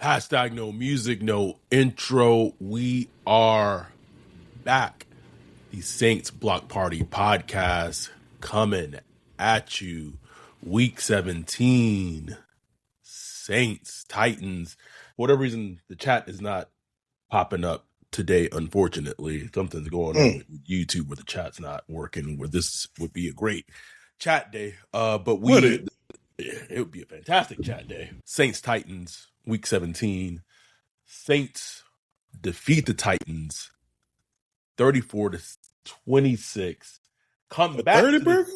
Hashtag no music, no intro. We are back. The Saints Block Party podcast coming at you. Week 17. Saints, Titans. For whatever reason, the chat is not popping up today, unfortunately. Something's going on with YouTube where the chat's not working, where this would be a great chat day. But it would be a fantastic chat day. Saints, Titans. Week 17, Saints defeat the Titans 34-26. Come back 30 burger?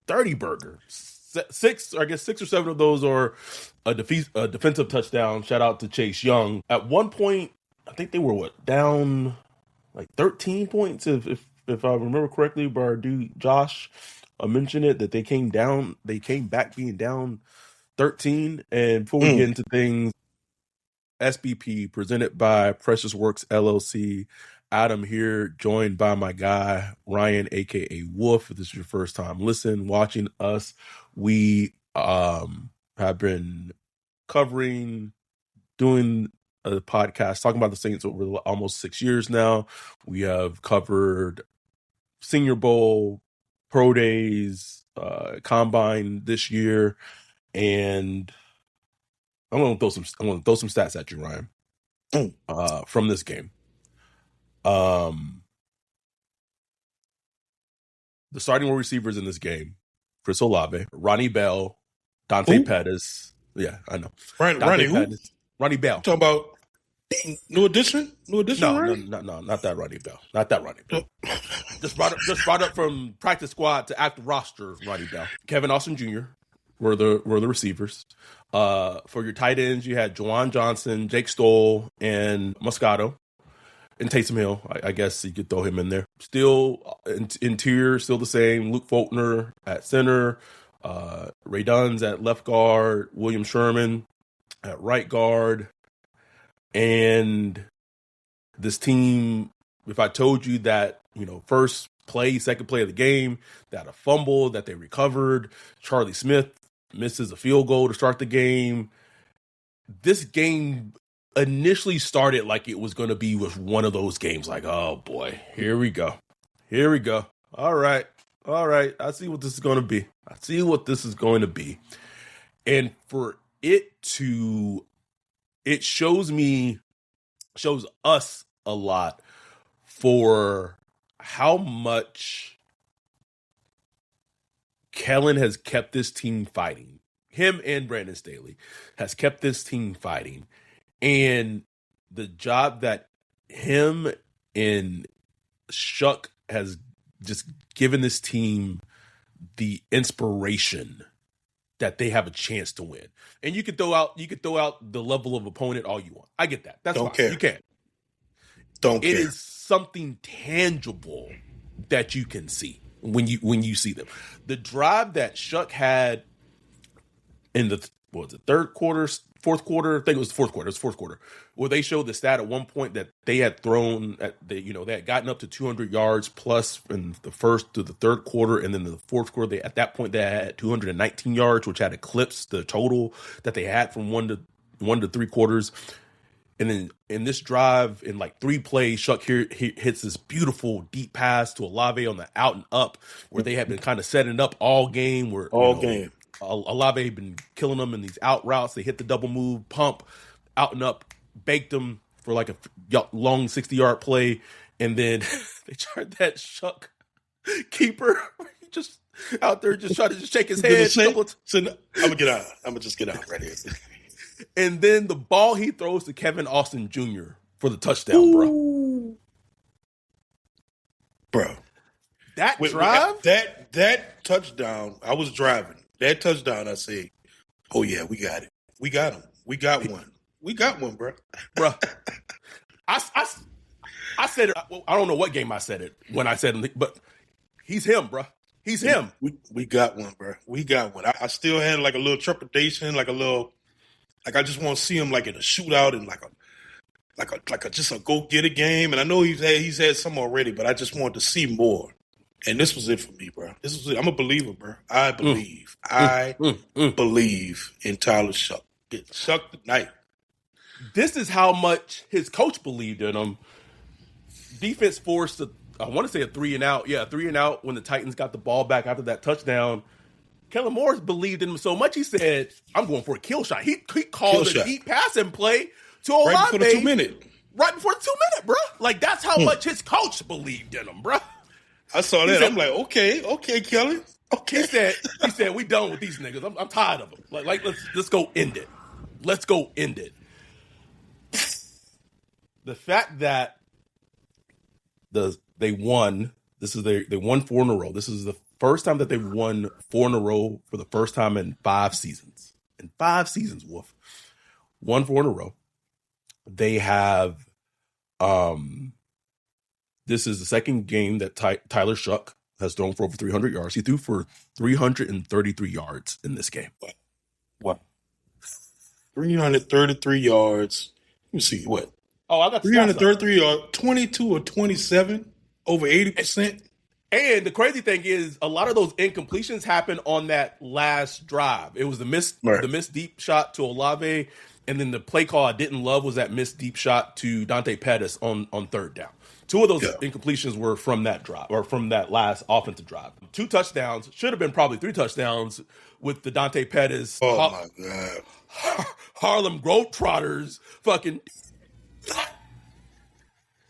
30 burger. Six or seven of those are a defensive touchdown. Shout out to Chase Young. At one point, I think they were down like 13 points if I remember correctly. But our dude Josh mentioned it that they came back being down 13. And before we get into things, SBP presented by Precious Works LLC. Adam here, joined by my guy Ryan, aka Wolf. If this is your first time watching us, we have been doing a podcast talking about the Saints over almost 6 years now. We have covered Senior Bowl, Pro Days, Combine this year, and I'm going to throw some stats at you, Ryan, from this game. The starting receivers in this game: Chris Olave, Ronnie Bell, Dante Pettis. Yeah, I know. Ronnie Pettis. Ronnie Bell. Talking about new addition? No, not that Ronnie Bell. Not that Ronnie Bell. just brought up from practice squad to active roster. Ronnie Bell, Kevin Austin Jr. were the receivers. For your tight ends, you had Juwan Johnson, Jake Stoll, and Moscato, and Taysom Hill. I guess you could throw him in there. Still interior, still the same. Luke Faulkner at center, Ray Duns at left guard, William Sherman at right guard, and this team. If I told you that, first play, second play of the game, that a fumble that they recovered, Charlie Smith misses a field goal to start the game. This game initially started like it was going to be with one of those games, like, oh boy, here we go. All right. I see what this is going to be. And for it shows us a lot for how much Kellen has kept this team fighting. Him and Brandon Staley has kept this team fighting. And the job that him and Shuck has just given this team the inspiration that they have a chance to win. And you could throw out the level of opponent all you want. I get that. That's fine. Care. You can. Don't care. It is something tangible that you can see when you see them. The drive that Shuck had in the third quarter, fourth quarter, I think it was the fourth quarter. It was fourth quarter, where they showed the stat at one point that they had thrown they had gotten up to 200 yards plus in the first to the third quarter, and then the fourth quarter at that point they had 219 yards, which had eclipsed the total that they had from one to three quarters. And then in this drive, in like 3 plays, Shuck here hits this beautiful deep pass to Olave on the out and up, where they had been kind of setting up all game. Olave had been killing them in these out routes. They hit the double move, pump, out and up, baked them for like a long 60-yard play. And then they tried that Shuck keeper. He just out there just trying to shake his head. I'm gonna just get out right here. And then the ball he throws to Kevin Austin Jr. for the touchdown, bro. That drive, that touchdown. I was driving that touchdown. I said, "Oh yeah, we got it. We got him. We got one. We got one, bro." I said it. I don't know what game I said it when I said it, but he's him, bro. He's him. We got one, bro. We got one. I still had like a little trepidation, like I just want to see him like in a shootout and like a just a go get it game. And I know he's had some already, but I just wanted to see more. And this was it for me, bro. This was it. I'm a believer, bro. I believe. I believe in Tyler Shuck. Get Shuck tonight. this is how much his coach believed in him. Defense forced I want to say a 3-and-out. Yeah, 3-and-out when the Titans got the ball back after that touchdown. Kellen Moore believed in him so much, he said, I'm going for a kill shot. He called a deep passing play to Olave. Right before the 2 minute. Right before the 2 minute, bro. Like, that's how much his coach believed in him, bro. I saw that. I'm like, okay, Kelly. Okay. He said, we done with these niggas. I'm tired of them. Like let's go end it. Let's go end it. The fact that they won, they won 4 in a row. This is the first time that they've won 4 in a row for the first time in 5 seasons. In 5 seasons, Wolf. Won 4 in a row. They have, this is the second game that Tyler Shough'd has thrown for over 300 yards. He threw for 333 yards in this game. What? 333 yards. Let me see, what? Oh, I got 333 yards, 22 or 27, over 80%. And the crazy thing is, a lot of those incompletions happened on that last drive. It was the missed deep shot to Olave, and then the play call I didn't love was that missed deep shot to Dante Pettis on 3rd down. 2 of those incompletions were from that drive, or from that last offensive drive. 2 touchdowns, should have been probably 3 touchdowns with the Dante Pettis. Oh, my God. Harlem Globetrotters fucking.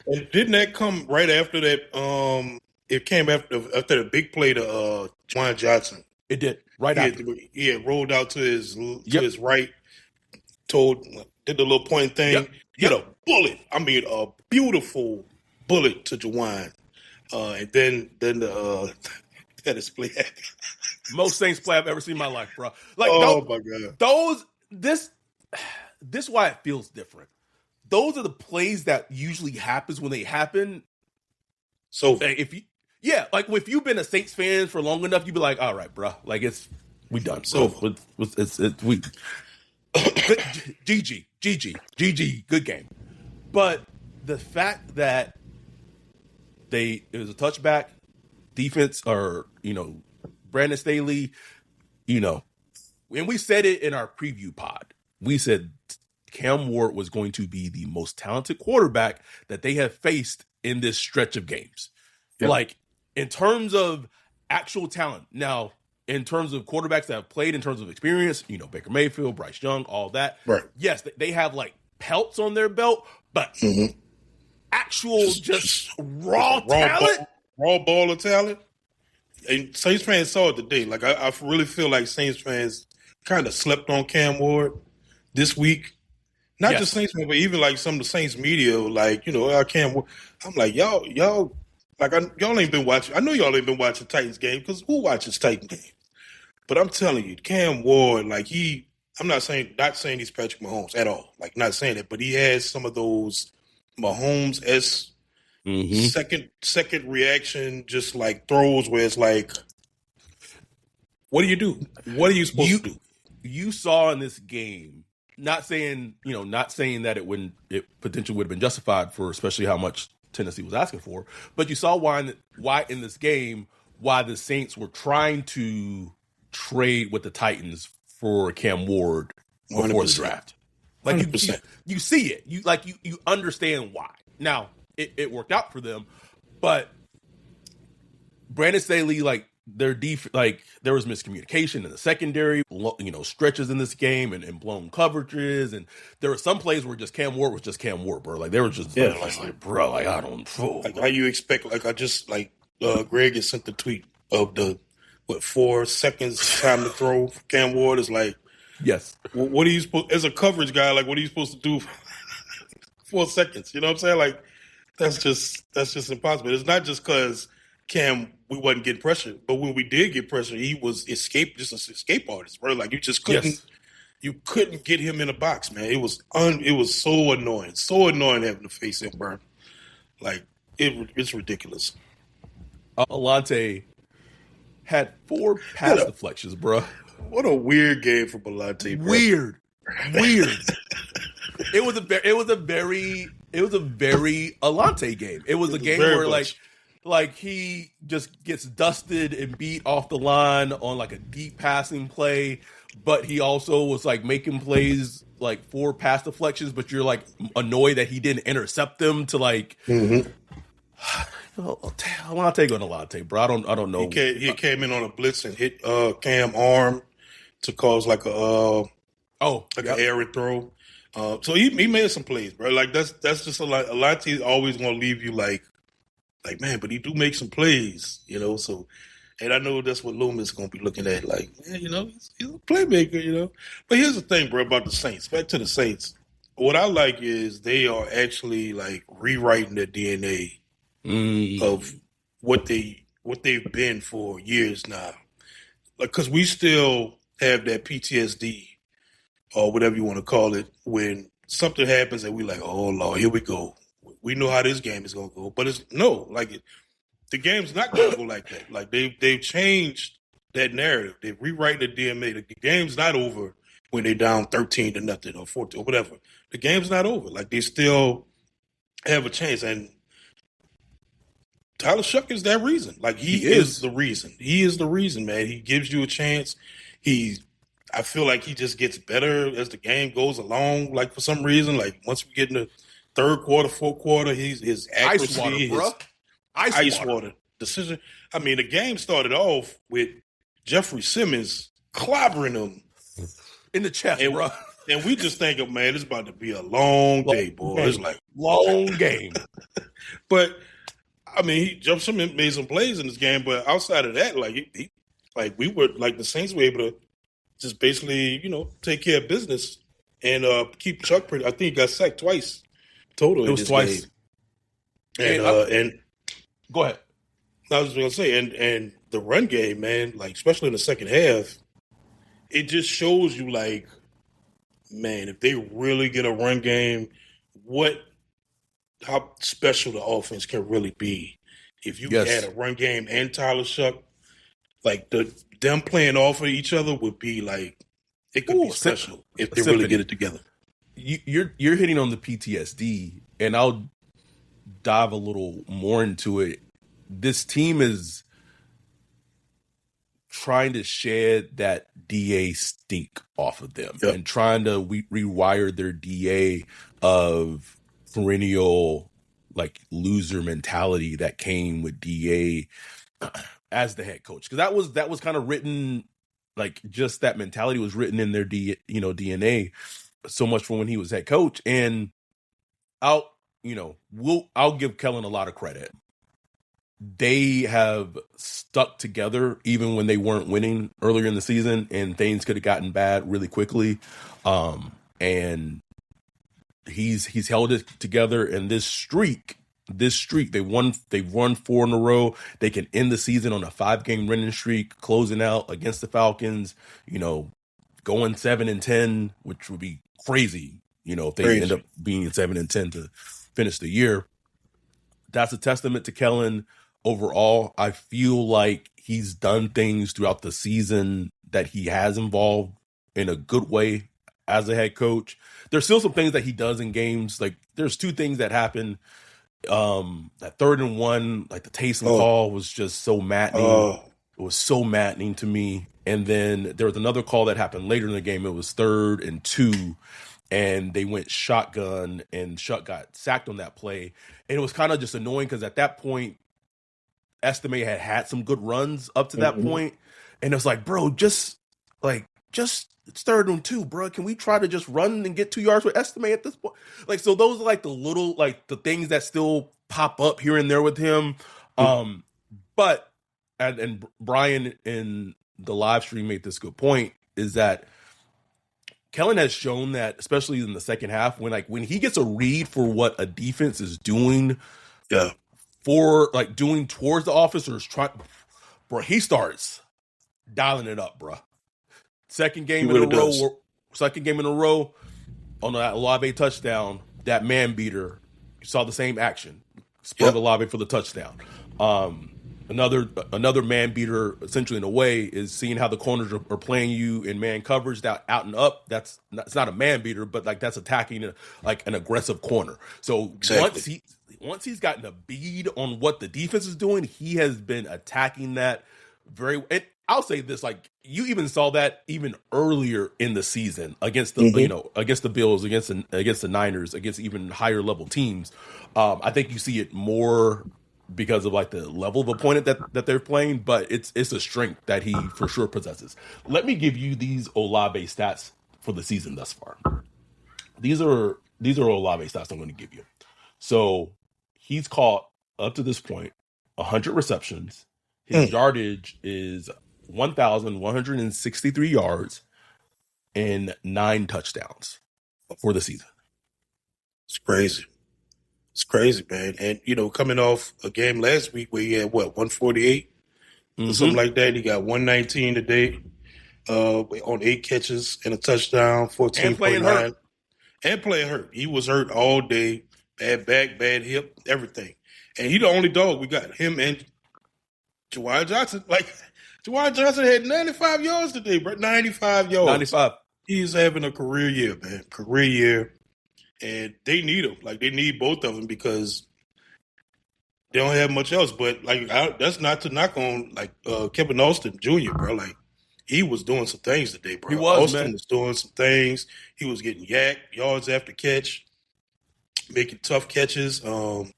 And didn't that come right after that? It came after the big play to Juwan Johnson. It did, right after. He had rolled out to his right, did the little point thing. Hit a bullet. I mean, a beautiful bullet to Juwan. And then the Pettis play. Most Saints play I've ever seen in my life, bro. Like, my God. This is why it feels different. Those are the plays that usually happens when they happen. So if you've been a Saints fan for long enough, you'd be like, all right, bro, like we done. So we GG, good game. But the fact that it was a touchback defense, or Brandon Staley, and we said it in our preview pod. We said Cam Ward was going to be the most talented quarterback that they have faced in this stretch of games. Yep. Like, in terms of actual talent. Now, in terms of quarterbacks that have played, in terms of experience, Baker Mayfield, Bryce Young, all that. Right. Yes, they have, like, pelts on their belt, but actual just raw talent. Raw ball of talent. And Saints fans saw it today. Like, I really feel like Saints fans kind of slept on Cam Ward this week. Not just Saints fans, but even like some of the Saints media, like, Cam Ward. I'm like, y'all, like, y'all ain't been watching. I know y'all ain't been watching Titans game, because who watches Titans game? But I'm telling you, Cam Ward, like, I'm not saying he's Patrick Mahomes at all. Like, not saying it, but he has some of those Mahomes-esque second reaction, just like throws where it's like, what do you do? What are you supposed to do? You saw in this game, not saying that it potentially would have been justified for especially how much Tennessee was asking for, but you saw why in this game, why the Saints were trying to trade with the Titans for Cam Ward before 100%. The draft. Like, you see it. You understand why. Now, it worked out for them, but Brandon Staley, like, there was miscommunication in the secondary, stretches in this game and blown coverages, and there were some plays where just Cam Ward was just Cam Ward, bro. Like, they were just bro, like, I don't know. Like, how you expect? Like, I just Greg has sent the tweet of the 4 seconds time to throw for Cam Ward is like, yes. What are you supposed, as a coverage guy? Like, what are you supposed to do for 4 seconds? You know what I'm saying? Like, that's just impossible. It's not just because Cam, we wasn't getting pressure, but when we did get pressure, he was just an escape artist, bro. Like, you just couldn't get him in a box, man. It was so annoying having to face him, bro. Like, it's ridiculous. Alante had 4 pass deflections, bro. What a weird game for Alante, bro. Weird. It was a very Alante game. It was a game where like he just gets dusted and beat off the line on like a deep passing play. but he also was like making plays like for pass deflections, but you're like annoyed that he didn't intercept them to like. Mm-hmm. I'll take on a lot of tape, bro. I don't know. He came in on a blitz and hit Cam arm to cause like a an error throw. So he made some plays, bro. Like that's just a lot. A lot of teams always gonna leave you like man, but he do make some plays, you know. So, and I know that's what Loomis is gonna be looking at. Like, man, you know, he's a playmaker, you know. But here's the thing, bro, about the Saints. Back to the Saints. What I like is they are actually like rewriting the DNA of what they've been for years now. Like, because we still have that PTSD or whatever you want to call it when something happens and we like, oh Lord, here we go. We know how this game is gonna go, but the game's not gonna go like that. Like they've changed that narrative. They rewrite the DNA. The game's not over when they're down 13-0 or 14 or whatever. The game's not over. Like they still have a chance. And Tyler Shuck is that reason. Like he is the reason. He is the reason, man. He gives you a chance. I feel like he just gets better as the game goes along. Like for some reason, like once we get in the third quarter, fourth quarter, his accuracy, ice water decision. I mean, the game started off with Jeffrey Simmons clobbering him in the chest, bro. And we just think, man, it's about to be a long day, boy. It's like long game. But I mean, Jeffrey Simmons made some plays in this game, but outside of that, like we were like the Saints were able to just basically, you know, take care of business and keep Chuck pretty. I think he got sacked twice total. It was twice. Game. And go ahead. I was going to say, and the run game, man, like especially in the second half, it just shows you like, man, if they really get a run game, how special the offense can really be. If you add a run game and Tyler Shuck, like them playing off of each other would be like, it could be special if they really get it together. You're hitting on the PTSD, and I'll dive a little more into it. This team is trying to shed that DA stink off of them and trying to rewire their DA of perennial like loser mentality that came with DA as the head coach. Because that was kind of written, like just that mentality was written in their DNA so much from when he was head coach. And I'll give Kellen a lot of credit. They have stuck together even when they weren't winning earlier in the season, and things could have gotten bad really quickly. And he's held it together. And this streak, they've won 4 in a row. They can end the season on a 5-game winning streak, closing out against the Falcons. You know, going 7-10, which would be crazy. You know, if they end up being 7-10 to finish the year. That's a testament to Kellen. Overall, I feel like he's done things throughout the season that he has involved in a good way as a head coach. There's still some things that he does in games. Like there's 2 things that happen. That 3rd and 1, like the Taysom call was just so maddening. It was so maddening to me. And then there was another call that happened later in the game. It was 3rd and 2. And they went shotgun, and Shuck got sacked on that play. And it was kind of just annoying because at that point, Estime had some good runs up to that point. And it was like, bro, just it's 3rd and 2, bro. Can we try to just run and get 2 yards with Estime at this point? Like, so those are like the little, like the things that still pop up here and there with him. But, and Brian in the live stream made this good point, is that Kellen has shown that, especially in the second half, when he gets a read for what a defense is doing, for like doing towards the officers, bro, he starts dialing it up, bro. Second game in a row on that Olave touchdown, that man beater. You saw the same action. Sprung Olave for the touchdown. Another man beater, essentially in a way, is seeing how the corners are playing you in man coverage out and up. It's not a man beater, but like that's attacking like an aggressive corner. So once he's gotten a bead on what the defense is doing, he has been attacking that very. I'll say this: like you even saw that even earlier in the season against the against the Bills, against the Niners, against even higher level teams. I think you see it more because of like the level of opponent that they're playing, but it's a strength that he for sure possesses. Let me give you these Olave stats for the season thus far. These are Olave stats I'm going to give you. So he's caught up to this point 100 receptions. His yardage is 1,163 yards and 9 touchdowns for the season. It's crazy. It's crazy, man. And, coming off a game last week where he had, 148 or something like that. He got 119 today on 8 catches and a touchdown, 14.9. And playing hurt. He was hurt all day. Bad back, bad hip, everything. And he the only dog we got. Him and Jawai Johnson. Like, Jawai Johnson had 95 yards today, bro. 95 yards. 95. He's having a career year, man. Career year. And they need him. Like, they need both of them because they don't have much else. But, like, that's not to knock on, like, Kevin Austin Jr., bro. Like, he was doing some things today, bro. He was, Austin was doing some things. He was getting yards after catch, making tough catches. You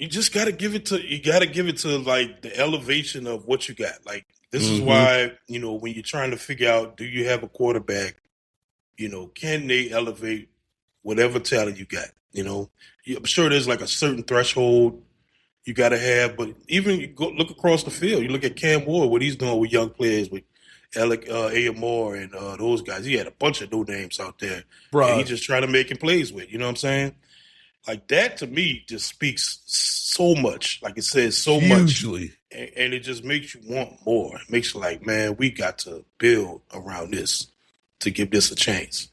just got to give it to like the elevation of what you got. Like, this is why, when you're trying to figure out, do you have a quarterback, can they elevate whatever talent you got? I'm sure there's like a certain threshold you got to have, but even you go look across the field. You look at Cam Ward, what he's doing with young players, with Alec Moore and those guys. He had a bunch of no names out there. Bro. And he just trying to make him plays with. You know what I'm saying? Like, that to me just speaks so much. Like, it says so much. And it just makes you want more. It makes you like, man, we got to build around this to give this a chance.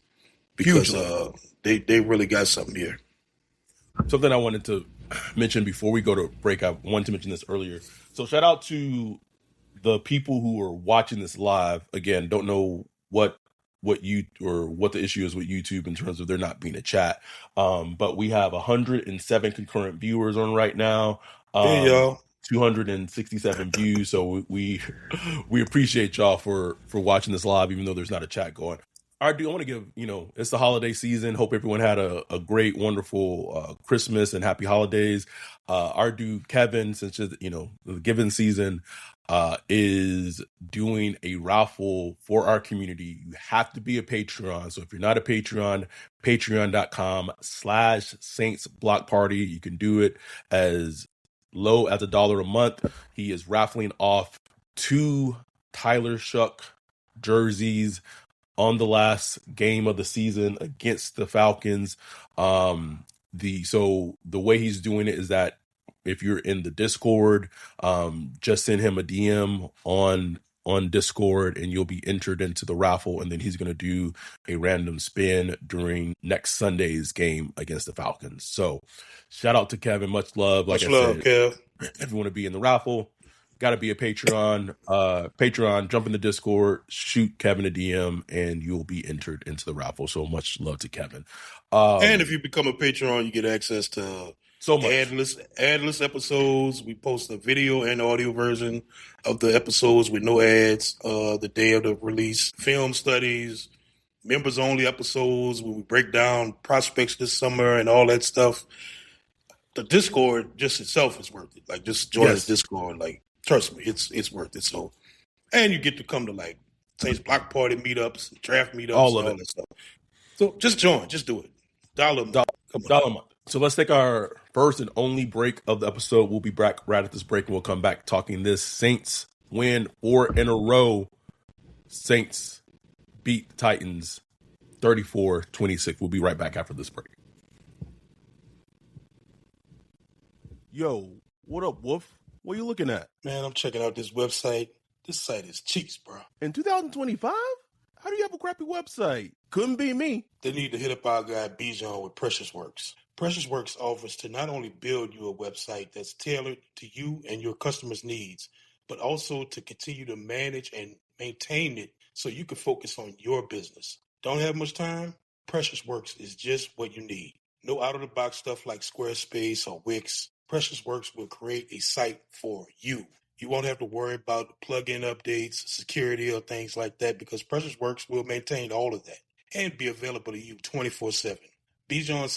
Because they really got something here. Something I wanted to mention before we go to break, I wanted to mention this earlier. So shout out to the people who are watching this live. Again, don't know what the issue is with YouTube in terms of there not being a chat. But we have 107 concurrent viewers on right now. Hey, y'all. 267 views. So we appreciate y'all for watching this live, even though there's not a chat going. I want to give, it's the holiday season. Hope everyone had a great, wonderful Christmas and happy holidays. Our dude Kevin, since the given season, is doing a raffle for our community. You have to be a Patreon. So if you're not a Patreon, patreon.com/Saints Block Party. You can do it as low as $1 a month. He is raffling off 2 Tyler Shuck jerseys on the last game of the season against the Falcons. So the way he's doing it is that if you're in the Discord, just send him a DM on Discord and you'll be entered into the raffle. And then he's going to do a random spin during next Sunday's game against the Falcons. So shout out to Kevin. Much love. Like I said, Kev. If you want to be in the raffle, got to be a Patreon. Jump in the Discord, shoot Kevin a DM, and you'll be entered into the raffle. So much love to Kevin. And if you become a Patreon, you get access to so much adless episodes. We post a video and audio version of the episodes with no ads the day of the release. Film studies, members only episodes where we break down prospects this summer and all that stuff. The Discord just itself is worth it. Like, just join the Discord. Like, trust me, it's worth it. So, and you get to come to like Saints Block Party meetups, draft meetups, all that stuff. So just join, just do it. $1 a month. $1 a month. So let's take our first and only break of the episode. We'll be back right at this break, and we'll come back talking this Saints win 4 in a row. Saints beat the Titans 34-26. We'll be right back after this break. Yo, what up, Wolf? What are you looking at? Man, I'm checking out this website. This site is cheeks, bro. In 2025? How do you have a crappy website? Couldn't be me. They need to hit up our guy Bijan with Precious Works. Precious Works offers to not only build you a website that's tailored to you and your customers' needs, but also to continue to manage and maintain it so you can focus on your business. Don't have much time? Precious Works is just what you need. No out-of-the-box stuff like Squarespace or Wix. Precious Works will create a site for you. You won't have to worry about plug-in updates, security, or things like that because PreciousWorks will maintain all of that and be available to you 24/7. Bijan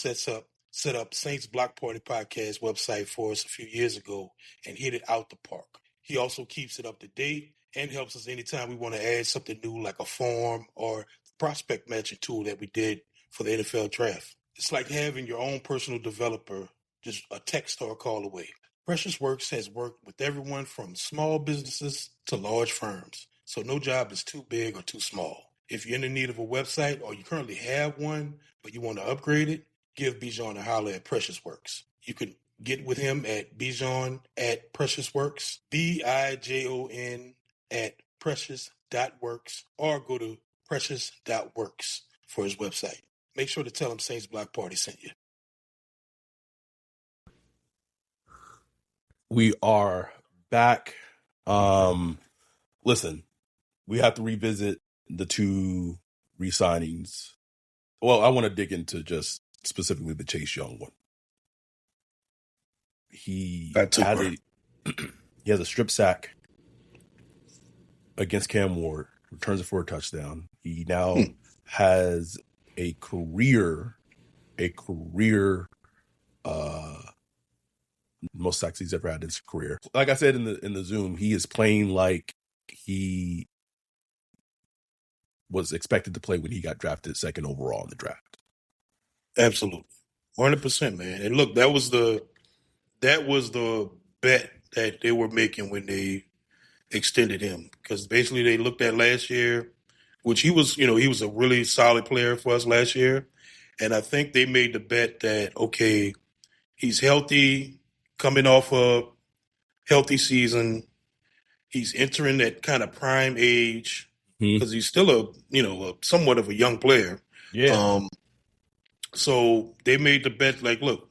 set up Saints Block Party Podcast website for us a few years ago and hit it out the park. He also keeps it up to date and helps us anytime we want to add something new like a form or prospect matching tool that we did for the NFL draft. It's like having your own personal developer just a text or a call away. PreciousWorks has worked with everyone from small businesses to large firms, so no job is too big or too small. If you're in need of a website or you currently have one, but you want to upgrade it, give Bijan a holler at PreciousWorks. You can get with him at Bijan at PreciousWorks, BIJON at precious.works, or go to precious.works for his website. Make sure to tell him Saints Block Party sent you. We are back. Listen, we have to revisit the two re-signings. Well, I want to dig into just specifically the Chase Young one. He has a strip sack against Cam Ward, returns it for a touchdown. He now has a career most sacks he's ever had in his career. Like I said in the Zoom, he is playing like he was expected to play when he got drafted second overall in the draft. Absolutely. 100%, man. And look, that was the bet that they were making when they extended him. Because basically they looked at last year, which he was a really solid player for us last year. And I think they made the bet that, okay, he's healthy, coming off a healthy season. He's entering that kind of prime age because he's still a somewhat of a young player. Yeah. So they made the bet like, look,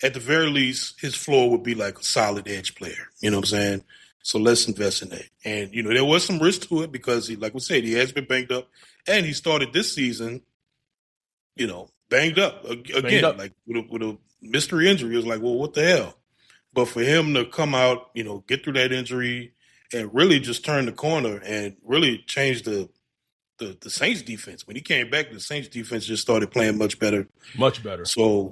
at the very least, his floor would be like a solid edge player. You know what I'm saying? So let's invest in that. And, there was some risk to it because, like we said, he has been banged up. And he started this season, banged up again, like with a mystery injury. It was like, well, what the hell? But for him to come out, get through that injury and really just turn the corner and really change the Saints defense. When he came back, the Saints defense just started playing much better. Much better. So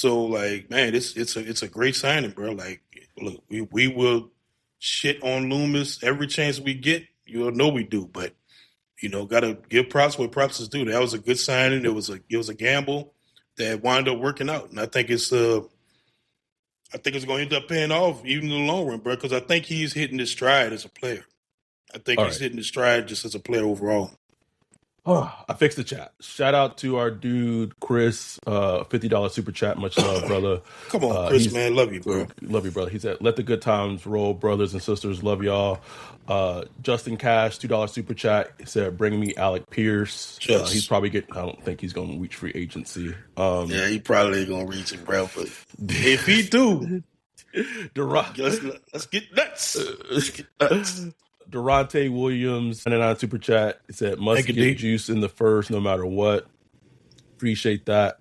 like, man, it's a great signing, bro. Like, look, we will shit on Loomis every chance we get. You'll know we do, but gotta give props where props is due. That was a good signing. It was a gamble that wound up working out, and I think it's going to end up paying off even in the long run, bro. Because I think he's hitting his stride as a player. I think he's hitting his stride just as a player overall. Oh, I fixed the chat. Shout out to our dude Chris, $50 super chat. Much love, brother. Come on, Chris, man, love you, bro. Love you, brother. He said, "Let the good times roll, brothers and sisters. Love y'all." Justin Cash, $2 super chat. He said, "Bring me Alec Pierce." He's probably getting. I don't think he's going to reach free agency. Yeah, he probably ain't going to reach it, bro. But if he do, let's get nuts. Let's get nuts. Durante Williams, 99 super chat. He said, "Must get juice in the first, no matter what." Appreciate that.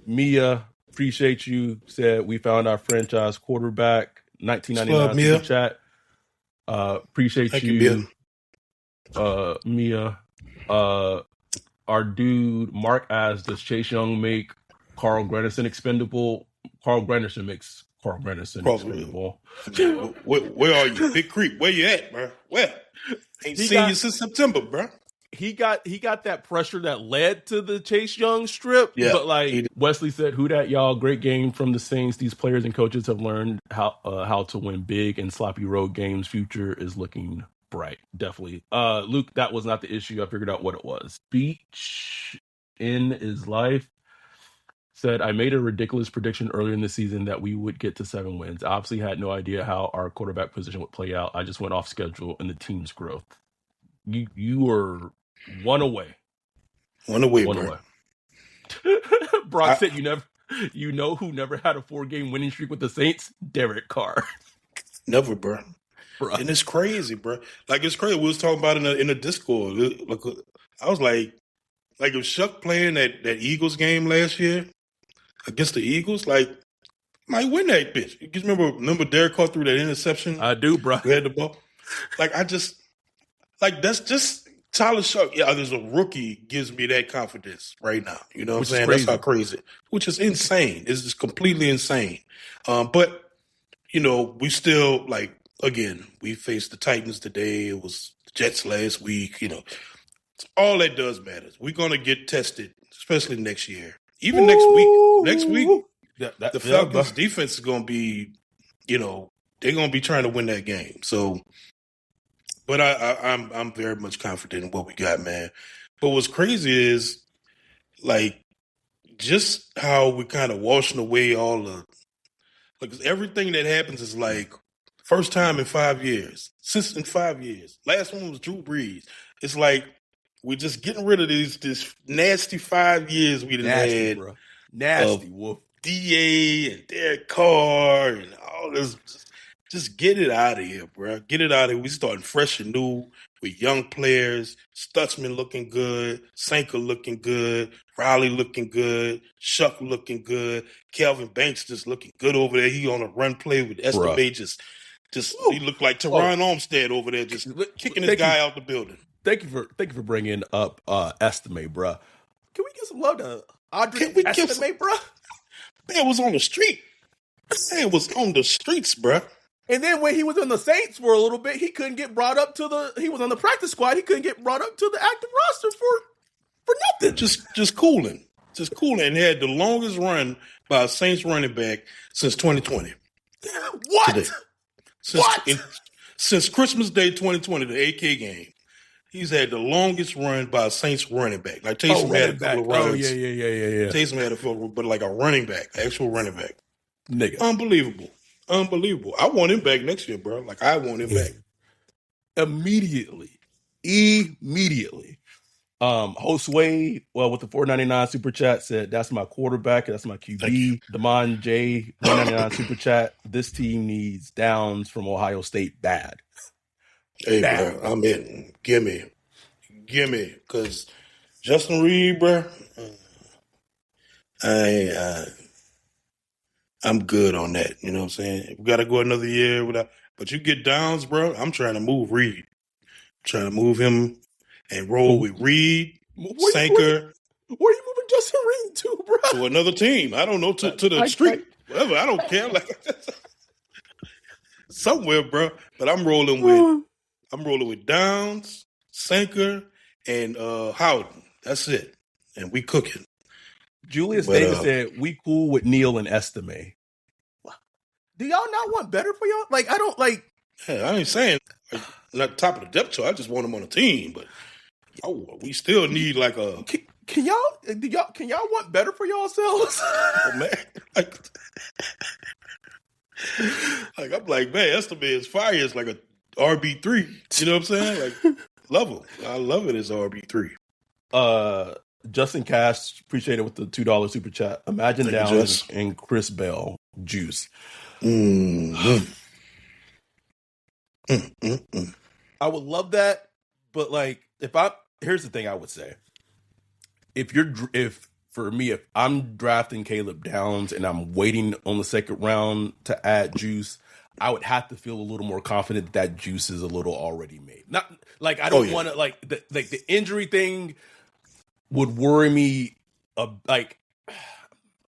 Mia, appreciate you. Said, "We found our franchise quarterback." 1999 super chat. Appreciate you, Mia. Our dude Mark asked, "Does Chase Young make Carl Granderson expendable?" Carl Granderson makes Carl Granderson expendable. Where are you? Big Creek, where you at, bro? Where? Ain't seen you since September, bro. He got that pressure that led to the Chase Young strip. Yeah, but like Wesley said, "Who dat, y'all? Great game from the Saints. These players and coaches have learned how to win big in sloppy road games. Future is looking bright." Definitely. Luke, that was not the issue. I figured out what it was. Beach in his life said, "I made a ridiculous prediction earlier in the season that we would get to 7 wins. I obviously had no idea how our quarterback position would play out. I just went off schedule and the team's growth." You were one away. One away, bro. Brock said, "You know who never had a 4-game winning streak with the Saints? Derek Carr." Never, bro. And it's crazy, bro. Like, it's crazy. We was talking about in the Discord. Like, I was like if Shuck playing that Eagles game last year against the Eagles, like, might win that bitch. You remember Derek Carr threw that interception? I do, bro. Who had the ball? Like, that's just Tyler Shuck. Yeah, there's a rookie gives me that confidence right now. You know what I'm saying? That's how crazy. Which is insane. It's just completely insane. But, we still, like, again, we faced the Titans today. It was the Jets last week. All that does matter. We're going to get tested, especially next year. Even next week. Next week, the Falcons' defense is going to be, they're going to be trying to win that game. So, but I'm very much confident in what we got, man. But what's crazy is, like, just how we kind of washing away all the, like, everything that happens is like first time in 5 years, since in 5 years. Last one was Drew Brees. It's like we're just getting rid of this nasty 5 years we done had. Bro. Nasty wolf. DA and Derek Carr and all this. Just get it out of here, bro. Get it out of here. We starting fresh and new with young players. Stutzman looking good. Sanker looking good. Riley looking good. Shuck looking good. Kelvin Banks just looking good over there. He on a run play with Estime. Just he looked like Teron Armstead over there, just kicking this guy out the building. Thank you for bringing up Estime, bro. Can we get some love to Audrey Estime, bro? Man was on the street. Man was on the streets, bro. And then when he was on the Saints for a little bit, he couldn't get brought up he was on the practice squad. He couldn't get brought up to the active roster for nothing. Just cooling. Just cooling. And had the longest run by a Saints running back since 2020. What? Today. Since Christmas Day 2020, the AK game, he's had the longest run by a Saints running back. Like Taysom had a couple of runs. Oh, yeah. Taysom had a couple, but like a running back, actual running back. Nigga. Unbelievable. I want him back next year, bro. Like, I want him back. Immediately. Josue, with the $4.99 super chat said, that's my quarterback. That's my QB. Damon J, $1.99 super chat. This team needs Downs from Ohio State bad. Hey, bad. Bro, I'm in. Give me. Because Justin Reed, bro, I'm good on that. You know what I'm saying? We got to go another year without. But you get Downs, bro, I'm trying to move Reed. I'm trying to move him and roll with Reed, Sanker. Where are you moving Justin Reed to, bro? To another team. I don't know, to the street. Whatever. I don't care. Like somewhere, bro. But I'm rolling with Downs, Sanker, and Howden. That's it. And we cooking. Julius Davis said, we cool with Neal and Estime. Do y'all not want better for y'all? Like, I don't like. Yeah, I ain't saying like, not top of the depth chart. I just want him on the team, but we still need like a. Can y'all want better for yourselves? Oh, man, like I'm like, man, Estime is fire. It's like a RB3. You know what I'm saying? Like, love him. I love it as RB3. Justin Cash, appreciate it with the $2 super chat. Imagine Downs and Chris Bell juice. Mm-hmm. I would love that, but like, here's the thing I would say: if I'm drafting Caleb Downs and I'm waiting on the second round to add juice, I would have to feel a little more confident that juice is a little already made. Not like I don't want to like the injury thing would worry me. Like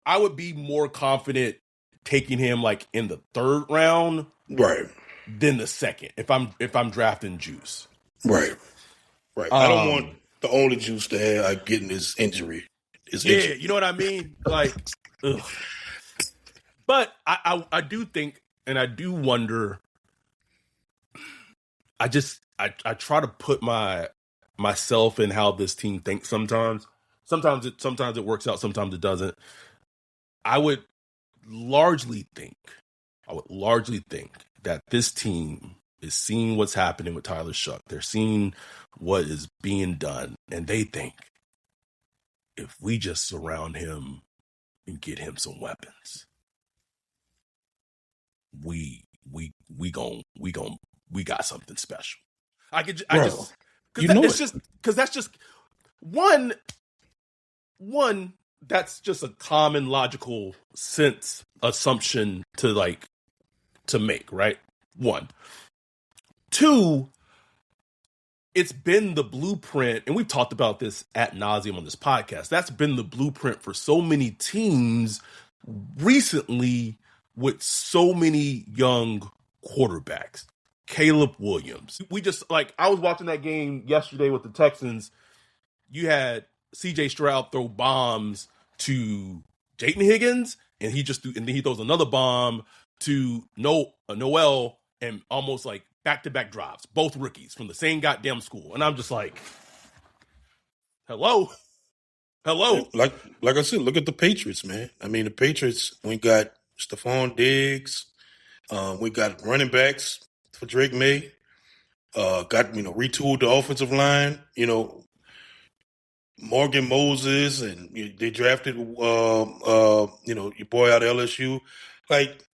I would be more confident taking him like in the third round, right, than the second if I'm drafting juice. Right. I don't want the only juice to have like getting his injury. You know what I mean? Like, ugh. But I do think, and I do wonder. I try to put myself in how this team thinks sometimes. Sometimes it works out, sometimes it doesn't. I would largely think that this team is seeing what's happening with Tyler Shuck. They're seeing what is being done, and they think if we just surround him and get him some weapons, we got something special. That's just one. that's just a common logical sense assumption to make, right? One. Two, it's been the blueprint, and we've talked about this ad nauseum on this podcast. That's been the blueprint for so many teams recently with so many young quarterbacks. Caleb Williams. I was watching that game yesterday with the Texans. You had CJ Stroud throw bombs to Jayden Higgins, and then he throws another bomb to Noel, and almost like back-to-back drives, both rookies from the same goddamn school. And I'm just like, hello. Like I said, look at the Patriots, man. I mean, the Patriots, we got Stephon Diggs. We got running backs for Drake May. Retooled the offensive line. Morgan Moses, and they drafted, your boy out of LSU. Like,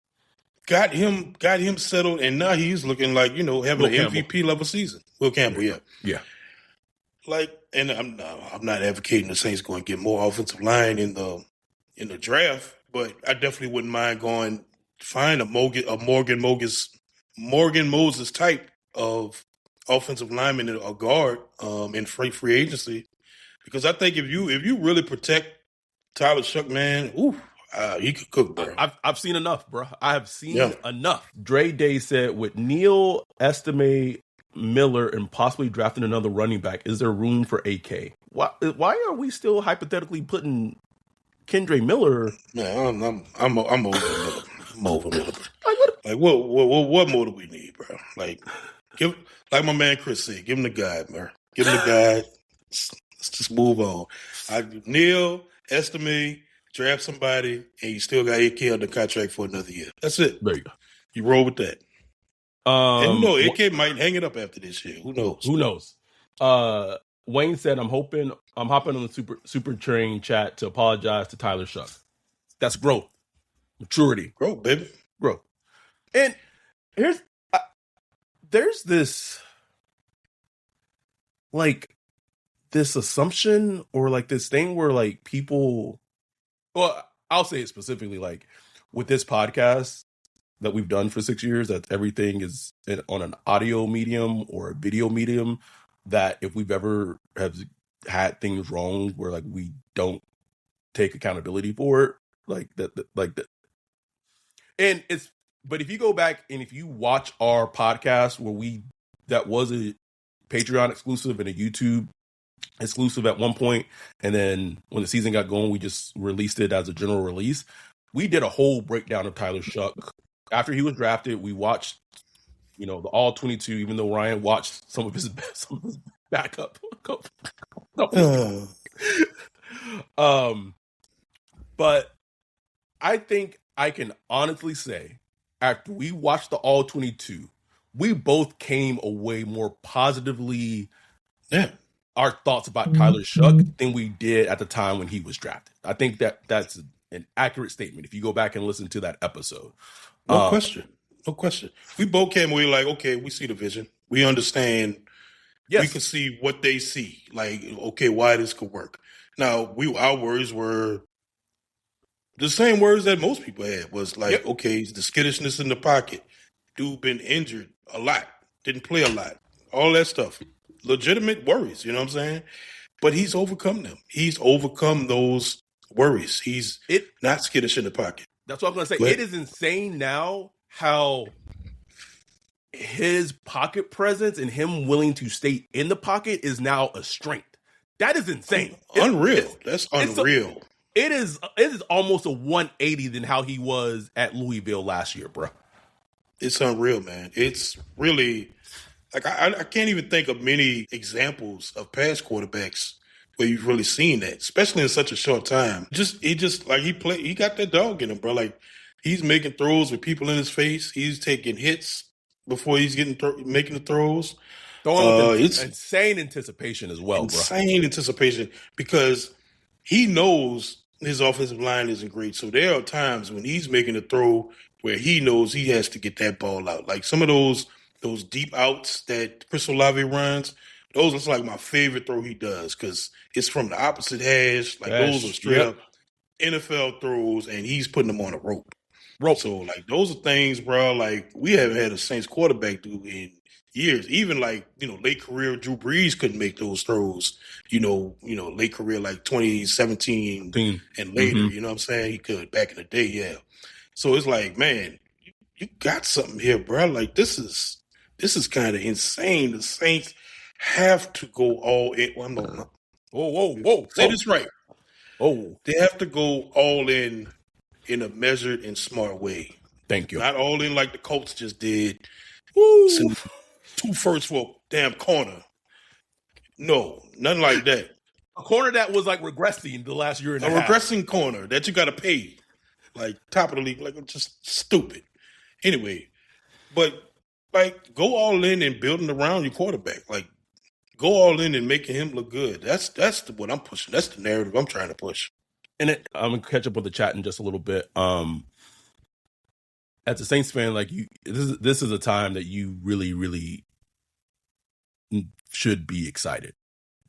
got him settled, and now he's looking like, having an MVP level season. Will Campbell, yeah. Yeah. Like, and I'm not advocating the Saints going to get more offensive line in the draft, but I definitely wouldn't mind going find a Morgan Moses type of offensive lineman or guard in free agency, because I think if you really protect Tyler Shough'd, man, he could cook, bro. I've seen enough, bro. I have seen enough. Dre Day said, with Neal, Estime, Miller, and possibly drafting another running back, is there room for AK? Why are we still hypothetically putting Kendre Miller? Man, I'm over Miller. I'm over Miller. Like, what more do we need, bro? Like, like my man Chris said, give him the guy, man. Give him the guy. Let's just move on. Neal, Estime, draft somebody, and you still got AK on the contract for another year. That's it. There you go. You roll with that. And AK might hang it up after this year. Who knows? Wayne said, I'm hopping on the super train chat to apologize to Tyler Shough'd. That's growth. Maturity. Growth, baby. Growth. And there's this, like, this assumption or like this thing where like people, well, I'll say it specifically, like with this podcast that we've done for 6 years, that everything is on an audio medium or a video medium, that if we've ever have had things wrong where like we don't take accountability for it, like that. And but if you go back and if you watch our podcast that was a Patreon exclusive and a YouTube exclusive at one point, and then when the season got going, we just released it as a general release. We did a whole breakdown of Tyler Shough'd. After he was drafted, we watched, the all 22, even though Ryan watched some of his backup. But I think I can honestly say, after we watched the all 22, we both came away more positively. Yeah. Our thoughts about Tyler Shough'd than we did at the time when he was drafted. I think that's an accurate statement if you go back and listen to that episode. No question. We both came away like, okay, we see the vision. We understand. Yes. We can see what they see. Like, okay, why this could work. Now, our words were the same words that most people had, was like, okay, the skittishness in the pocket. Dude been injured a lot. Didn't play a lot. All that stuff. Legitimate worries, you know what I'm saying? But he's overcome them. He's overcome those worries. He's not skittish in the pocket. That's what I'm going to say. It is insane now how his pocket presence and him willing to stay in the pocket is now a strength. That is insane. Unreal. That's unreal. It is almost a 180 than how he was at Louisville last year, bro. It's unreal, man. It's really... Like, I can't even think of many examples of past quarterbacks where you've really seen that, especially in such a short time. He got that dog in him, bro. Like, he's making throws with people in his face. He's taking hits before he's making the throws. It's insane anticipation as well, bro. Insane anticipation, because he knows his offensive line isn't great. So there are times when he's making a throw where he knows he has to get that ball out. Like some of those deep outs that Chris Olave runs, those are like my favorite throw he does, because it's from the opposite hash. Like those are straight up NFL throws, and he's putting them on a rope. Rope. So, like, those are things, bro. Like, we haven't had a Saints quarterback do in years. Even like, late career Drew Brees couldn't make those throws. Late career like 2017 and later. Mm-hmm. You know what I'm saying? He could back in the day, yeah. So it's like, man, you got something here, bro. Like, this is kind of insane. The Saints have to go all in. Well, no. Whoa. Say this right. Oh, they have to go all in a measured and smart way. Thank you. Not all in like the Colts just did. Woo. 2 firsts for a damn corner. No, nothing like that. A corner that was like regressing the last year and a half. A regressing corner that you got to pay. Like top of the league. Like, just stupid. Anyway, but like go all in and building around your quarterback. Like go all in and making him look good. That's what I'm pushing. That's the narrative I'm trying to push. And I'm gonna catch up with the chat in just a little bit. As a Saints fan, like this is a time that you really, really should be excited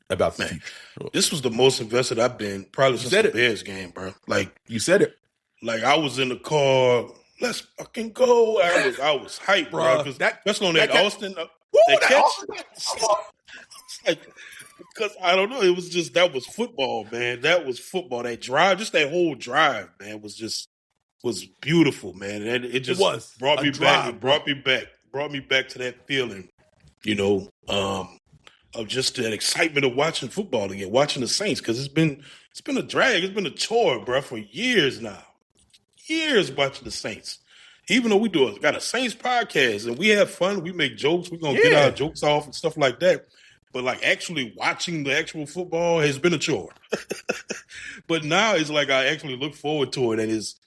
about the future. This was the most invested I've been probably since the Bears game, bro. Like you said it. Like I was in the car. Let's fucking go. I was hyped, bro. Because that's on that Austin. That catch. Like, because I don't know. It was just that was football, man. That was football. That drive, just that whole drive, man, was beautiful, man. And it just brought me back. It brought me back to that feeling, of just that excitement of watching football again, watching the Saints. Because it's been a drag. It's been a chore, bro, for years now. Years watching the Saints. Even though we got a Saints podcast and we have fun, we make jokes, we're going to get our jokes off and stuff like that. But like actually watching the actual football has been a chore. But now it's like I actually look forward to it, and it's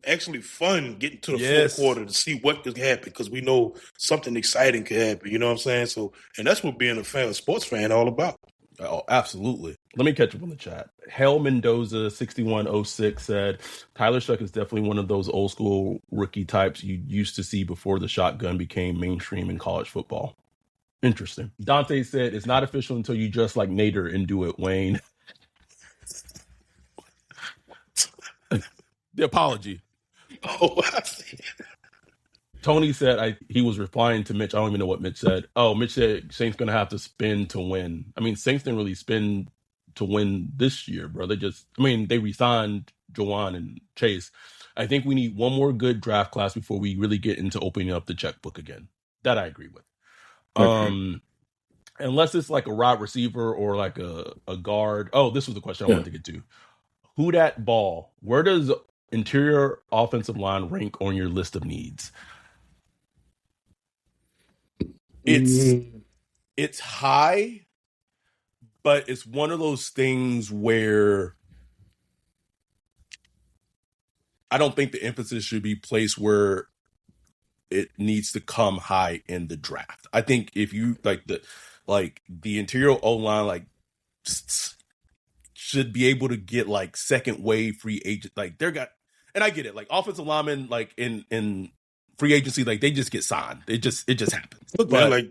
actually fun getting to the fourth quarter to see what could happen because we know something exciting could happen. You know what I'm saying? So, and that's what being a sports fan all about. Oh, absolutely. Let me catch up on the chat. Hell Mendoza 6106 said, Tyler Shuck is definitely one of those old school rookie types you used to see before the shotgun became mainstream in college football. Interesting. Dante said, it's not official until you dress like Nader and do it, Wayne. The apology. Oh, I see. Tony said he was replying to Mitch. I don't even know what Mitch said. Oh, Mitch said Saints going to have to spin to win. I mean, Saints didn't really spin to win this year, bro. They re-signed Juwan and Chase. I think we need one more good draft class before we really get into opening up the checkbook again. That I agree with. Okay. Unless it's like a wide receiver or like a guard. Oh, this was the question I wanted to get to. Who dat ball? Where does interior offensive line rank on your list of needs? It's high, but it's one of those things where I don't think the emphasis should be placed where it needs to come high in the draft. I think if you the interior O-line should be able to get like second wave free agent, and I get it, like offensive linemen in free agency, like they just get signed. It just happens. Look, man,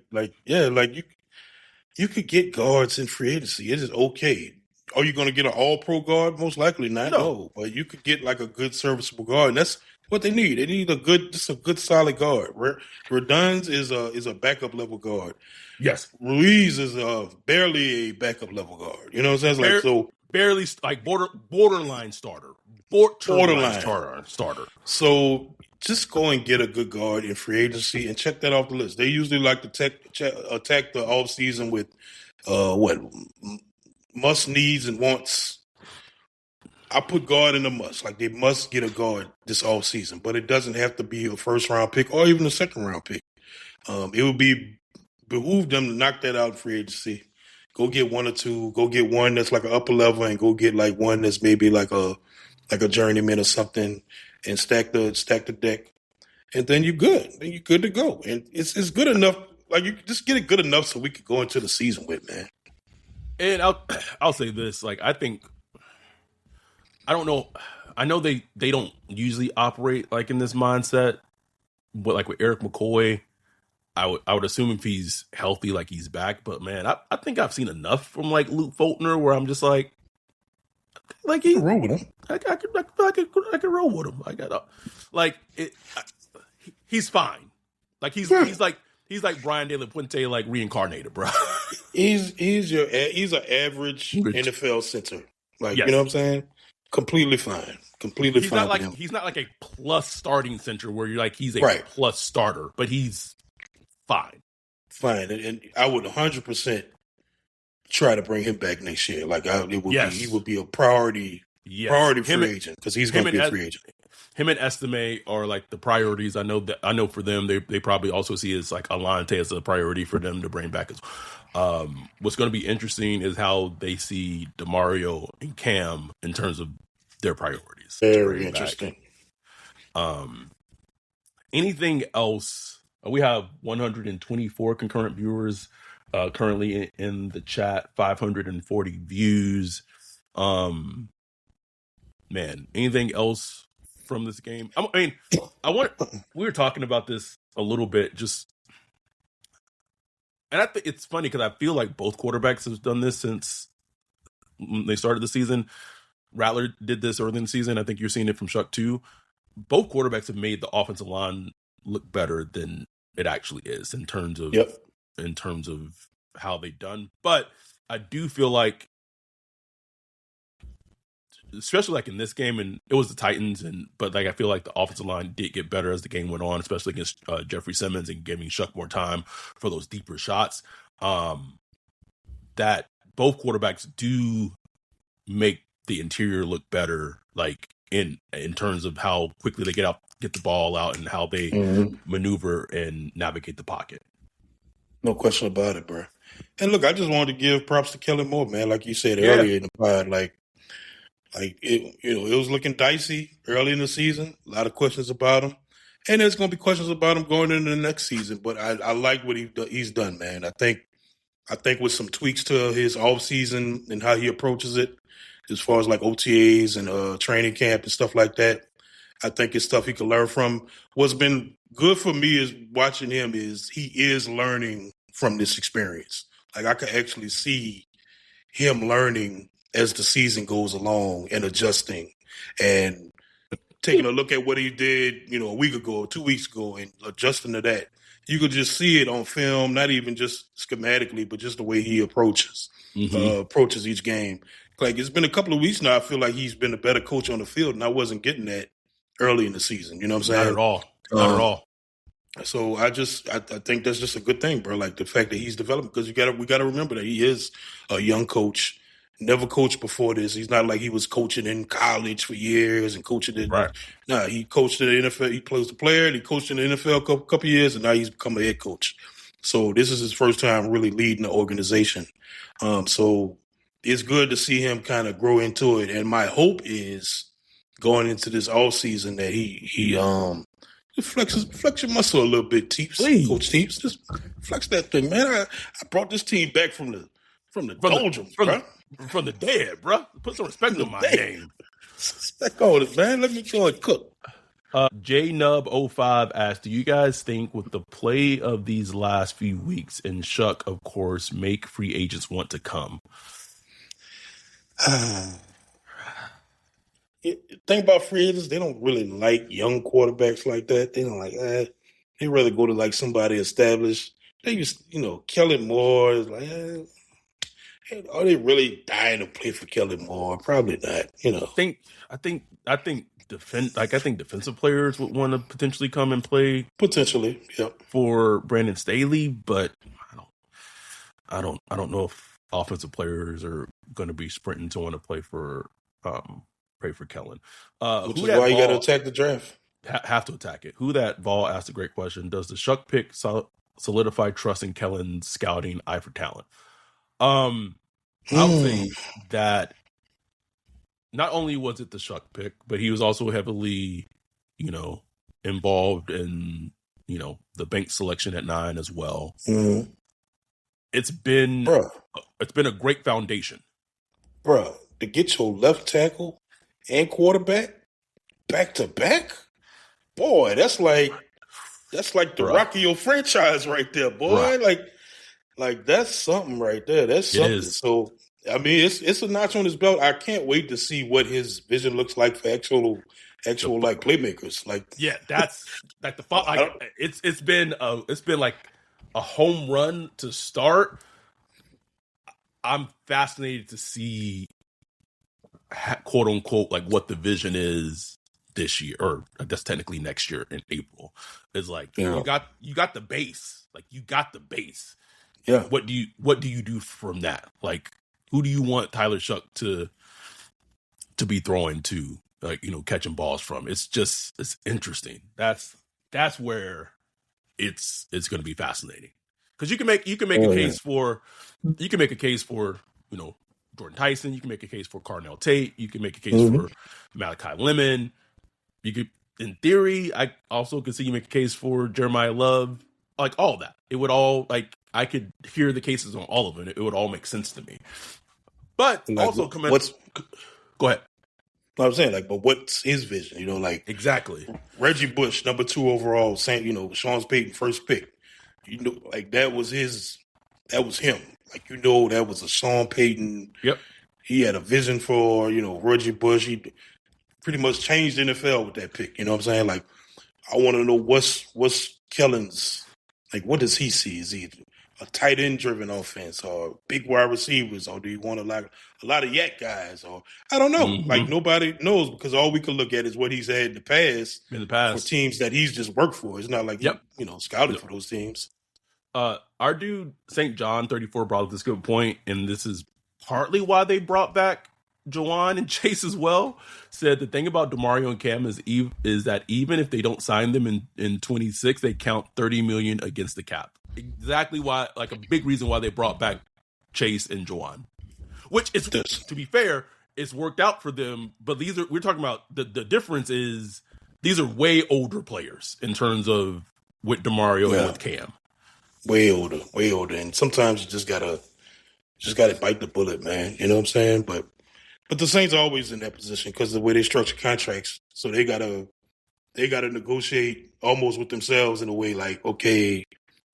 you could get guards in free agency. It is okay. Are you going to get an all-pro guard? Most likely not. No, but you could get like a good serviceable guard, and that's what they need. They need a good solid guard. Redunds is a backup level guard. Yes, Ruiz is barely a backup level guard. You know what I'm saying? Barely like borderline starter. Borderline starter. So just go and get a good guard in free agency and check that off the list. They usually like to attack the off season with must needs and wants. I put guard in the must. Like they must get a guard this off season, but it doesn't have to be a first round pick or even a second round pick. It would behoove them to knock that out in free agency. Go get one or two. Go get one that's like an upper level, and go get like one that's maybe like a journeyman or something, and stack the deck, and then you're good. Then you're good to go, and it's good enough. Like you just get it good enough so we could go into the season with, man. And I'll say this: like I don't know. I know they don't usually operate like in this mindset, but like with Eric McCoy, I would assume if he's healthy, like he's back. But man, I think I've seen enough from like Luke Fultner where I'm just like he wrong with him. I could roll with him. I got like it. He's fine. Like he's like Brian De La Puente, like reincarnated, bro. He's an average NFL center. Like, yes. you know what I'm saying? Completely fine. Completely he's fine. Not like, he's not like a plus starting center where you're like he's a plus starter, but he's fine. Fine. And I would 100% try to bring him back next year. Like he would be a priority free agent because he's going to be a free agent. Him and Estime are like the priorities. I know for them, they probably also see as like Alante as a priority for them to bring back. What's going to be interesting is how they see DeMario and Cam in terms of their priorities. Very interesting. Anything else? We have 124 concurrent viewers currently in the chat, 540 views. Man, anything else from this game? We were talking about this a little bit, and I think it's funny because I feel like both quarterbacks have done this since they started the season. Rattler did this early in the season. I think you're seeing it from Shough'd too. Both quarterbacks have made the offensive line look better than it actually is in terms of how they've done. But I do feel like, especially like in this game, and it was the Titans, but like I feel like the offensive line did get better as the game went on, especially against Jeffrey Simmons and giving Shough'd more time for those deeper shots. That both quarterbacks do make the interior look better, like in terms of how quickly they get the ball out and how they maneuver and navigate the pocket. No question about it, bro. And look, I just wanted to give props to Kellen Moore, man. Like you said earlier in the pod, like it was looking dicey early in the season. A lot of questions about him, and there's going to be questions about him going into the next season. But I like what he's done, man. I think with some tweaks to his offseason and how he approaches it, as far as like OTAs and training camp and stuff like that, I think it's stuff he can learn from. What's been good for me is watching him is he is learning from this experience. Like I can actually see him learning as the season goes along and adjusting and taking a look at what he did, a week ago or 2 weeks ago and adjusting to that. You could just see it on film, not even just schematically, but just the way he approaches each game. Like it's been a couple of weeks now. I feel like he's been a better coach on the field, and I wasn't getting that early in the season. You know what I'm saying? Not at all. Not at all. So I think that's just a good thing, bro. Like the fact that he's developing, because we gotta remember that he is a young coach, never coached before this. He's not like he was coaching in college for years and coaching it. Right. Nah, he coached in the NFL. He plays the player, and he coached in the NFL a couple of years, and now he's become a head coach. So this is his first time really leading the organization. So it's good to see him kind of grow into it. And my hope is going into this off season that he flex your muscle a little bit, Teeps. Please. Coach Teeps, just flex that thing, man. I brought this team back from the doldrums, bro. From the dead, bro. Put some respect on my name. Respect on it, man. Let me go and cook. JNub05 asked, do you guys think with the play of these last few weeks and Shough'd, of course, make free agents want to come? Think about free agents. They don't really like young quarterbacks like that. They don't like they rather go to like somebody established. They just, Kellen Moore is like, are they really dying to play for Kellen Moore? Probably not. I think defensive players would want to potentially come and play. Potentially, yep. For Brandon Staley, but I don't know if offensive players are going to be sprinting to want to play for Kellen. Which is why you got to attack the draft. Have to attack it. Who that Vol asked a great question. Does the Shough'd pick solidify trust in Kellen's scouting eye for talent? I would say that not only was it the Shough'd pick, but he was also heavily, involved in, the bank selection at 9 as well. Mm-hmm. It's been a great foundation. Bruh, to get your left tackle and quarterback back to back, boy, that's like the Rocky your franchise right there, boy. Like that's something right there. That's something. So I mean, it's a notch on his belt. I can't wait to see what his vision looks like for actual like playmakers. Like, Yeah, that's like I don't, it's been like a home run to start. I'm fascinated to see quote unquote like what the vision is this year, or I guess technically next year in April. Is like you got the base, like you got the base. yeah. What do you do from that? Like, who do you want Tyler Shuck to be throwing to, like, catching balls from? It's interesting. That's where it's going to be fascinating, because you can make a case for Jordan Tyson. You can make a case for Carnell Tate. You can make a case for Malachi Lemon. You could, in theory, I also could see you make a case for Jeremiah Love. Like, all that, it would all, like, I could hear the cases on all of them. It would all make sense to me. But Like, also, go ahead. I'm saying, like, but what's his vision? Like, Exactly. Reggie Bush, number 2 overall, saying, Sean Payton, first pick. Like, that was him. Like, that was a Sean Payton. Yep. He had a vision for, Reggie Bush. He pretty much changed the NFL with that pick. You know what I'm saying? Like, I want to know what's Kellen's, like, what does he see? Is he a tight end driven offense, or big wide receivers, or do you want a lot of yak guys, or I don't know. Mm-hmm. Like, nobody knows, because all we can look at is what he's had in the past for teams that he's just worked for. It's not like he scouted for those teams. Our dude St. John 34 brought up this good point, and this is partly why they brought back Jawan and Chase as well. Said the thing about DeMario and Cam is that even if they don't sign them in 26, they count $30 million against the cap. Exactly why, like, a big reason why they brought back Chase and Jawan, which is, to be fair, it's worked out for them. But we're talking about the difference is these are way older players in terms of with DeMario and with Cam. Way older, and sometimes you just gotta bite the bullet, man. You know what I'm saying? But the Saints are always in that position because of the way they structure contracts. So they gotta negotiate almost with themselves in a way, like, okay,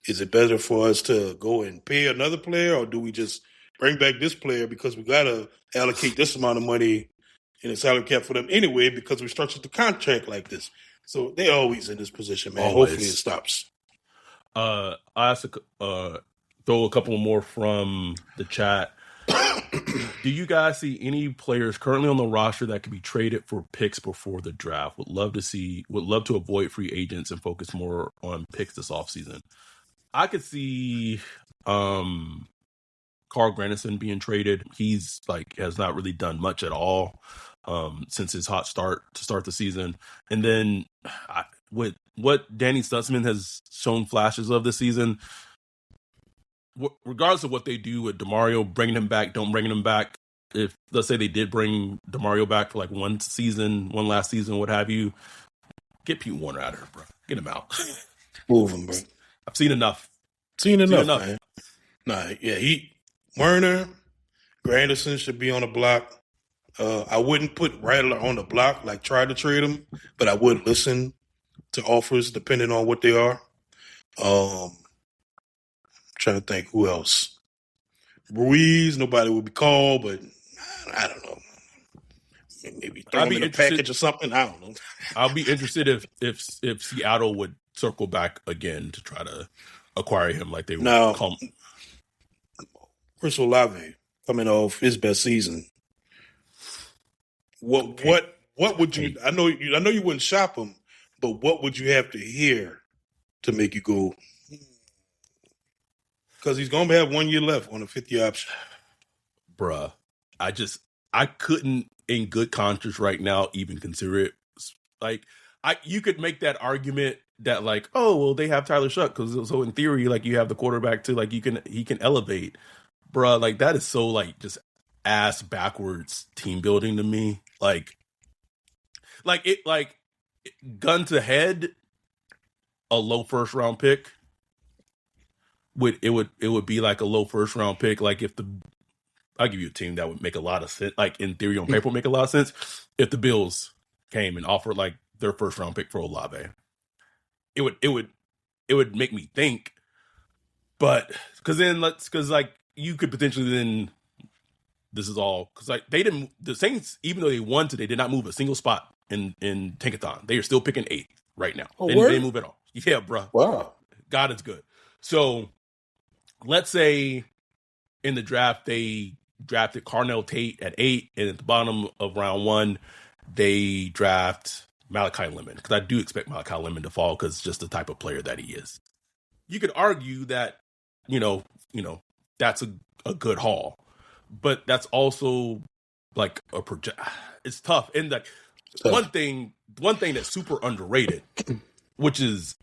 is it better for us to go and pay another player, or do we just bring back this player because we gotta allocate this amount of money in the salary cap for them anyway because we structured the contract like this? So they're always in this position, man. Always. Hopefully it stops. I asked throw a couple more from the chat. Do you guys see any players currently on the roster that could be traded for picks before the draft? Would love to avoid free agents and focus more on picks this offseason. I could see Carl Granderson being traded. He's has not really done much at all since his hot start to start the season. And then with what Danny Stutzman has shown flashes of this season, regardless of what they do with DeMario, bringing him back, don't bringing him back, if let's say they did bring DeMario back for like one last season, what have you, get Pete Warner out of here, bro. Get him out. Move him, bro. I've seen enough. Seen enough, man. Nah, yeah, Werner, Granderson should be on the block. I wouldn't put Rattler on the block, like try to trade him, but I would listen to offers depending on what they are. Trying to think who else. Ruiz, nobody would be called, but I don't know. Maybe throw him in a package or something. I don't know. I'll be interested if Seattle would circle back again to try to acquire him like they would call him. Chris Olave coming off his best season. What would you? I know you wouldn't shop him, but what would you have to hear to make you go? Because he's going to have 1 year left on a 5th-year option. Bruh, I couldn't, in good conscience right now, even consider it. Like, you could make that argument that, like, oh, well, they have Tyler Shuck, because so in theory, like, you have the quarterback to, like, he can elevate. Bruh, like, that is so, like, just ass backwards team building to me. Like gun to head, a low first round pick. It would be like a low first round pick. Like, I'll give you a team that would make a lot of sense. Like, in theory, on paper, make a lot of sense. If the Bills came and offered like their first round pick for Olave, it would make me think. But because like you could potentially then this is all because like the Saints, even though they won today, did not move a single spot in Tankathon. They are still picking 8th right now. Oh, They didn't move at all. Yeah, bro. Wow. God is good. So let's say in the draft they drafted Carnell Tate at 8, and at the bottom of round 1 they draft Malachi Lemon, because I do expect Malachi Lemon to fall because just the type of player that he is. You could argue that that's a good haul, but that's also like a project. It's tough. And like one thing that's super underrated, which is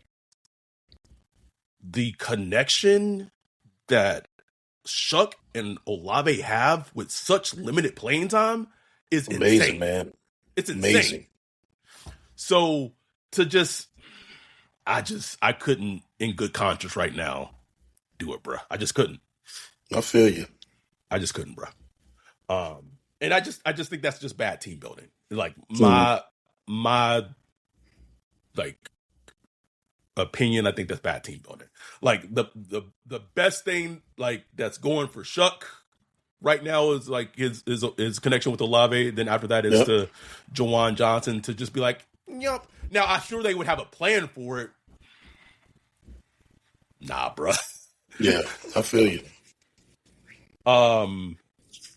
the connection that Shough'd and Olave have with such limited playing time is amazing, insane. Man. It's insane. Amazing. So I couldn't in good conscience right now do it, bro. I just couldn't. I feel you. I just couldn't, bro. And I just think that's just bad team building. Like my like opinion, I think that's bad team building. Like the best thing like that's going for Shough'd right now is like his connection with Olave. Then after that is to Jawan Johnson to just be like, yep. Now I'm sure they would have a plan for it. Nah, bro. Yeah, I feel you.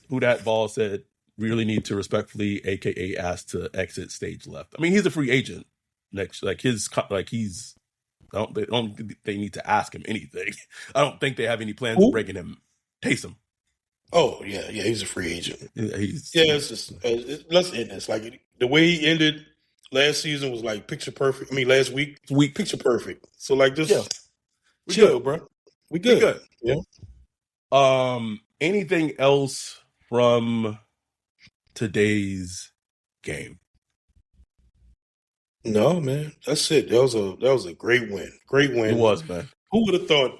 Who that ball said really need to respectfully, aka ask to exit stage left. I mean, he's a free agent next. Like he's. They need to ask him anything. I don't think they have any plans of breaking him. Taysom. Oh yeah, he's a free agent. It's just let's end this. Like the way he ended last season was like picture perfect. I mean, last week picture perfect. So like just chill, bro. We good. Yeah. Anything else from today's game? No, man. That's it. That was a great win. Great win. It was, man. Who would have thought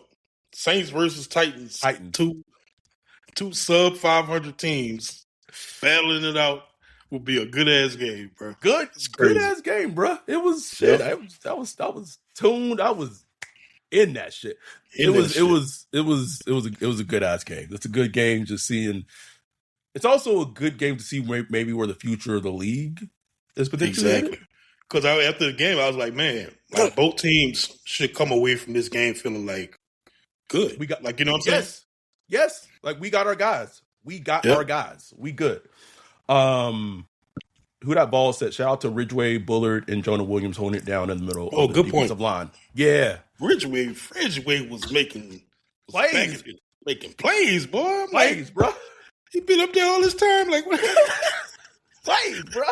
Saints versus Titans. Two sub 500 teams battling it out would be a good ass game, bro. Good ass game, bro. It was shit. I was tuned. I was in that shit. It was a good ass game. It's a good game. Just seeing. It's also a good game to see maybe where the future of the league is potentially. Exactly. Because after the game, I was like, man, like both teams should come away from this game feeling like good. We got like, you know what I'm saying? Yes. Like we got our guys. We good. Who that ball said? Shout out to Ridgeway, Bullard, and Jonah Williams holding it down in the middle of the defensive line. Yeah. Ridgeway was making plays. Making plays, boy. Plays, bro. He been up there all this time. Like, what? Plays, bro.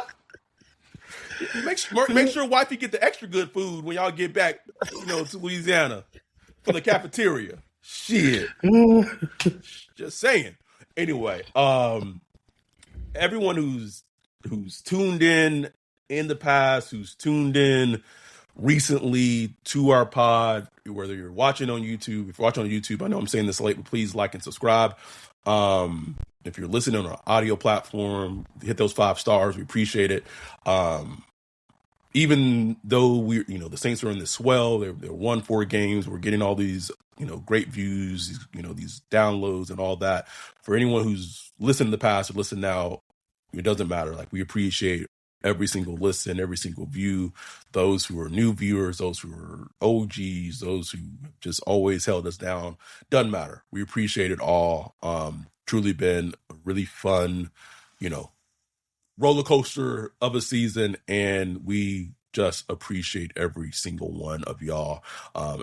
Make sure wifey get the extra good food when y'all get back, to Louisiana for the cafeteria. Shit. Just saying. Anyway, everyone who's tuned in the past, who's tuned in recently to our pod, whether you're watching on YouTube, if you're watching on YouTube, I know I'm saying this late, but please like and subscribe. If you're listening on an audio platform, hit those 5 stars. We appreciate it. Even though the Saints are in this swell, they're 1-4 games. We're getting all these, great views, these downloads and all that. For anyone who's listened in the past or listened now, it doesn't matter. Like we appreciate every single listen, every single view, those who are new viewers, those who are OGs, those who just always held us down. Doesn't matter. We appreciate it all. Truly been a really fun, roller coaster of a season, and we just appreciate every single one of y'all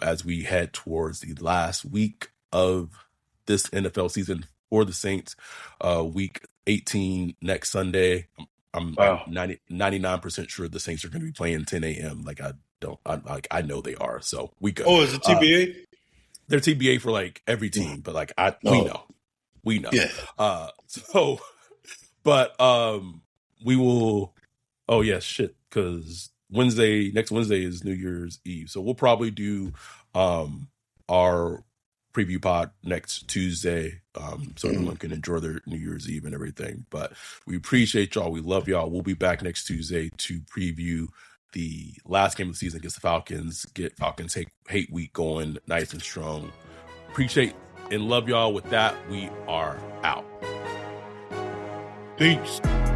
as we head towards the last week of this NFL season for the Saints. Week 18 next Sunday. I'm 99% sure the Saints are going to be playing 10 a.m. I know they are. So we go. Oh, is it TBA? They're TBA for like every team, but like we know. Yeah. We will. Oh yeah, shit. Because next Wednesday is New Year's Eve, so we'll probably do our preview pod next Tuesday, so everyone can enjoy their New Year's Eve and everything. But we appreciate y'all. We love y'all. We'll be back next Tuesday to preview the last game of the season against the Falcons. Get Falcons hate week going nice and strong. Appreciate and love y'all. With that, we are out. Peace.